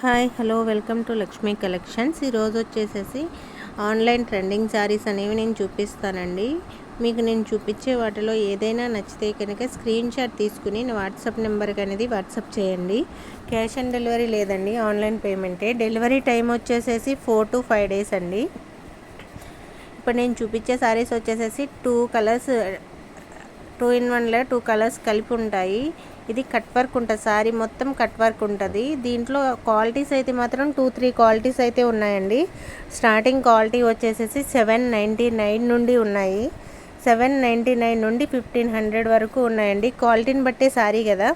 Hi hello welcome to Lakshmi collections. ఈరోజు వచ్చేసేసి online trending saris అనేవి నేను చూపిస్తానండి. మీకు నేను చూపించే వాటిలో ఏదైనా నచ్చితే కనుక స్క్రీన్ షాట్ తీసుకుని నా వాట్సాప్ నెంబర్కి అనేది వాట్సాప్ చేయండి. క్యాష్ ఆన్ డెలివరీ లేదండి, ఆన్లైన్ పేమెంటే. డెలివరీ టైం వచ్చేసేసి 4 to 5 days అండి. ఇప్పుడు నేను చూపించే శారీస్ వచ్చేసేసి 2 కలర్స్ 2 in 1లో 2 కలర్స్ కలిపి ఉంటాయి. ఇది కట్ వర్క్ ఉంటుంది, శారీ మొత్తం కట్ వర్క్ ఉంటుంది. దీంట్లో క్వాలిటీస్ అయితే మాత్రం 2-3 క్వాలిటీస్ అయితే ఉన్నాయండి. స్టార్టింగ్ క్వాలిటీ వచ్చేసేసి 799 నుండి ఉన్నాయి. 799 నుండి 1500 వరకు ఉన్నాయండి. క్వాలిటీని బట్టే శారీ కదా.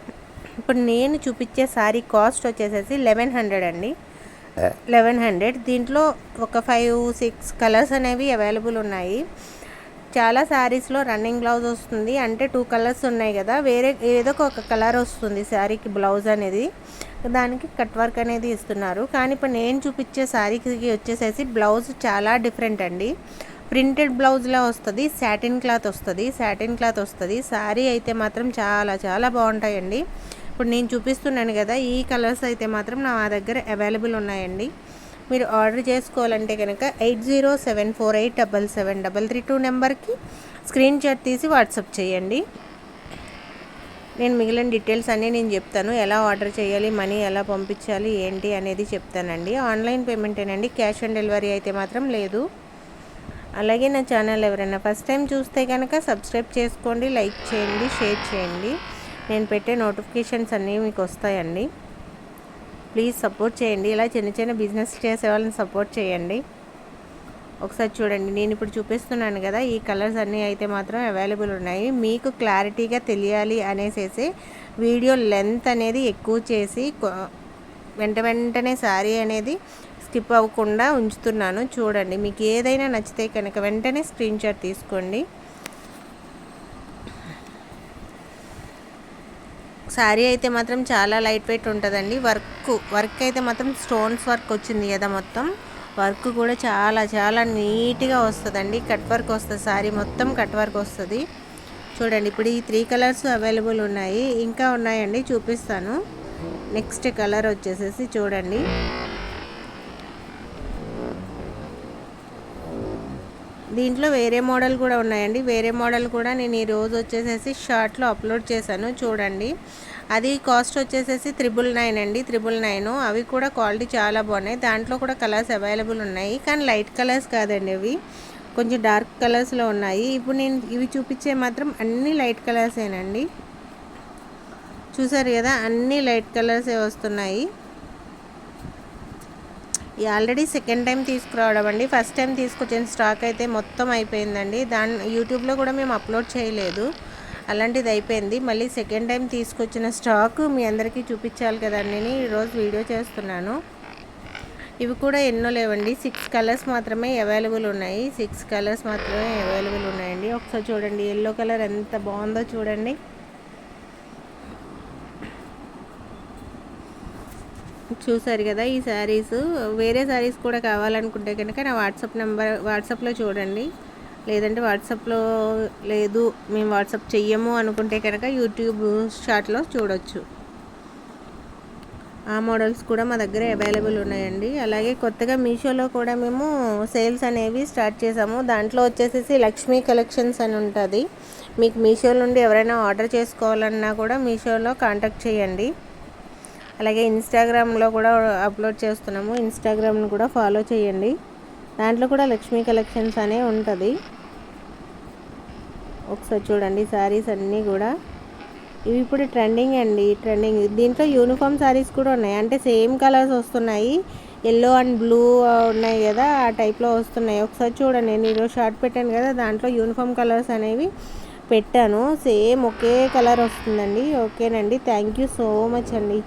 ఇప్పుడు నేను చూపించే శారీ కాస్ట్ వచ్చేసేసి 1100 అండి. 1100. దీంట్లో ఒక 5-6 కలర్స్ అనేవి అవైలబుల్ ఉన్నాయి. చాలా శారీస్లో రన్నింగ్ బ్లౌజ్ వస్తుంది, అంటే 2 కలర్స్ ఉన్నాయి కదా, వేరే ఏదో ఒక కలర్ వస్తుంది శారీకి బ్లౌజ్ అనేది, దానికి కట్ వర్క్ అనేది ఇస్తున్నారు. కానీ ఇప్పుడు నేను చూపించే శారీకి వచ్చేసేసి బ్లౌజ్ చాలా డిఫరెంట్ అండి. ప్రింటెడ్ బ్లౌజ్లా వస్తుంది, సాటిన్ క్లాత్ వస్తుంది. శారీ అయితే మాత్రం చాలా చాలా బాగుంటాయండి. ఇప్పుడు నేను చూపిస్తున్నాను కదా, ఈ కలర్స్ అయితే మాత్రం నా దగ్గర అవైలబుల్ ఉన్నాయండి. మీరు ఆర్డర్ చేసుకోవాలంటే కనుక 8074877332 నెంబర్కి స్క్రీన్ షాట్ తీసి వాట్సాప్ చేయండి. నేను మిగిలిన డీటెయిల్స్ అన్నీ నేను చెప్తాను, ఎలా ఆర్డర్ చేయాలి, మనీ ఎలా పంపించాలి ఏంటి అనేది చెప్తానండి. ఆన్లైన్ పేమెంటేనండి, క్యాష్ ఆన్ డెలివరీ అయితే మాత్రం లేదు. అలాగే నా ఛానల్ ఎవరైనా ఫస్ట్ టైం చూస్తే కనుక సబ్స్క్రైబ్ చేసుకోండి, లైక్ చేయండి, షేర్ చేయండి. నేను పెట్టే నోటిఫికేషన్స్ అన్నీ మీకు వస్తాయండి. ప్లీజ్ సపోర్ట్ చేయండి. ఇలా చిన్న చిన్న బిజినెస్ చేసే వాళ్ళని సపోర్ట్ చేయండి. ఒకసారి చూడండి, నేను ఇప్పుడు చూపిస్తున్నాను కదా, ఈ కలర్స్ అన్నీ అయితే మాత్రం అవైలబుల్ ఉన్నాయి. మీకు క్లారిటీగా తెలియాలి అనేసి వీడియో లెంత్ అనేది ఎక్కువ చేసి వెంటనే శారీ అనేది స్కిప్ అవ్వకుండా ఉంచుతున్నాను. చూడండి, మీకు ఏదైనా నచ్చితే కనుక వెంటనే స్క్రీన్ షాట్ తీసుకోండి. శారీ అయితే మాత్రం చాలా లైట్ వెయిట్ ఉంటుందండి. వర్క్ అయితే మాత్రం స్టోన్స్ వర్క్ వచ్చింది కదా, మొత్తం వర్క్ కూడా చాలా చాలా నీట్గా వస్తుందండి. కట్ వర్క్ వస్తుంది, శారీ మొత్తం కట్ వర్క్ వస్తుంది. చూడండి, ఇప్పుడు ఈ 3 కలర్స్ అవైలబుల్ ఉన్నాయి, ఇంకా ఉన్నాయండి, చూపిస్తాను. నెక్స్ట్ కలర్ వచ్చేసేసి చూడండి, దీంట్లో వేరే మోడల్ కూడా ఉన్నాయండి. వేరే మోడల్ కూడా నేను ఈరోజు వచ్చేసేసి షార్ట్లో అప్లోడ్ చేశాను, చూడండి. అది కాస్ట్ వచ్చేసేసి 999 అండి, 999. అవి కూడా క్వాలిటీ చాలా బాగున్నాయి. దాంట్లో కూడా కలర్స్ అవైలబుల్ ఉన్నాయి, కానీ లైట్ కలర్స్ కాదండి, అవి కొంచెం డార్క్ కలర్స్లో ఉన్నాయి. ఇప్పుడు నేను ఇవి చూపించే మాత్రం అన్నీ లైట్ కలర్సేనండి. చూసారు కదా, అన్నీ లైట్ కలర్సే వస్తున్నాయి. ఆల్రెడీ సెకండ్ టైం తీసుకురావడం అండి. ఫస్ట్ టైం తీసుకొచ్చిన స్టాక్ అయితే మొత్తం అయిపోయిందండి. యూట్యూబ్లో కూడా మేము అప్లోడ్ చేయలేదు, అలాంటిది అయిపోయింది. మళ్ళీ సెకండ్ టైం తీసుకొచ్చిన స్టాక్ మీ అందరికీ చూపించాలి కదండి, నేను ఈరోజు వీడియో చేస్తున్నాను. ఇవి కూడా ఎన్నో లేవండి, 6 కలర్స్ మాత్రమే అవైలబుల్ ఉన్నాయి. 6 కలర్స్ మాత్రమే అవైలబుల్ ఉన్నాయండి. ఒకసారి చూడండి, ఎల్లో కలర్ ఎంత బాగుందో చూడండి. చూసారు కదా, ఈ శారీస్. వేరే శారీస్ కూడా కావాలనుకుంటే కనుక నా వాట్సాప్లో చూడండి. లేదంటే వాట్సాప్లో లేదు, మేము వాట్సాప్ చెయ్యము అనుకుంటే కనుక యూట్యూబ్ షార్ట్లో చూడొచ్చు. ఆ మోడల్స్ కూడా మా దగ్గర అవైలబుల్ ఉన్నాయండి. అలాగే కొత్తగా మీషోలో కూడా మేము సేల్స్ అనేవి స్టార్ట్ చేసాము. దాంట్లో వచ్చేసేసి లక్ష్మీ కలెక్షన్స్ అని ఉంటుంది. మీకు మీషో నుండి ఎవరైనా ఆర్డర్ చేసుకోవాలన్నా కూడా మీషోలో కాంటాక్ట్ చేయండి. అలాగే ఇన్స్టాగ్రామ్లో కూడా అప్లోడ్ చేస్తున్నాము, ఇన్స్టాగ్రామ్ను కూడా ఫాలో చేయండి. దాంట్లో కూడా లక్ష్మీ కలెక్షన్స్ అనే ఉంటుంది. ఒకసారి చూడండి, శారీస్ అన్నీ కూడా ఇవి ఇప్పుడు ట్రెండింగ్ అండి, ట్రెండింగ్. దీంట్లో యూనిఫామ్ శారీస్ కూడా ఉన్నాయి, అంటే సేమ్ కలర్స్ వస్తున్నాయి. ఎల్లో అండ్ బ్లూ ఉన్నాయి కదా, ఆ టైప్లో వస్తున్నాయి. ఒకసారి చూడండి, నేను ఈరోజు షార్ట్ పెట్టాను కదా, దాంట్లో యూనిఫామ్ కలర్స్ అనేవి పెట్టాను. సేమ్ ఒకే కలర్ వస్తుందండి. ఓకేనండి, థ్యాంక్ యూ సో మచ్ అండి.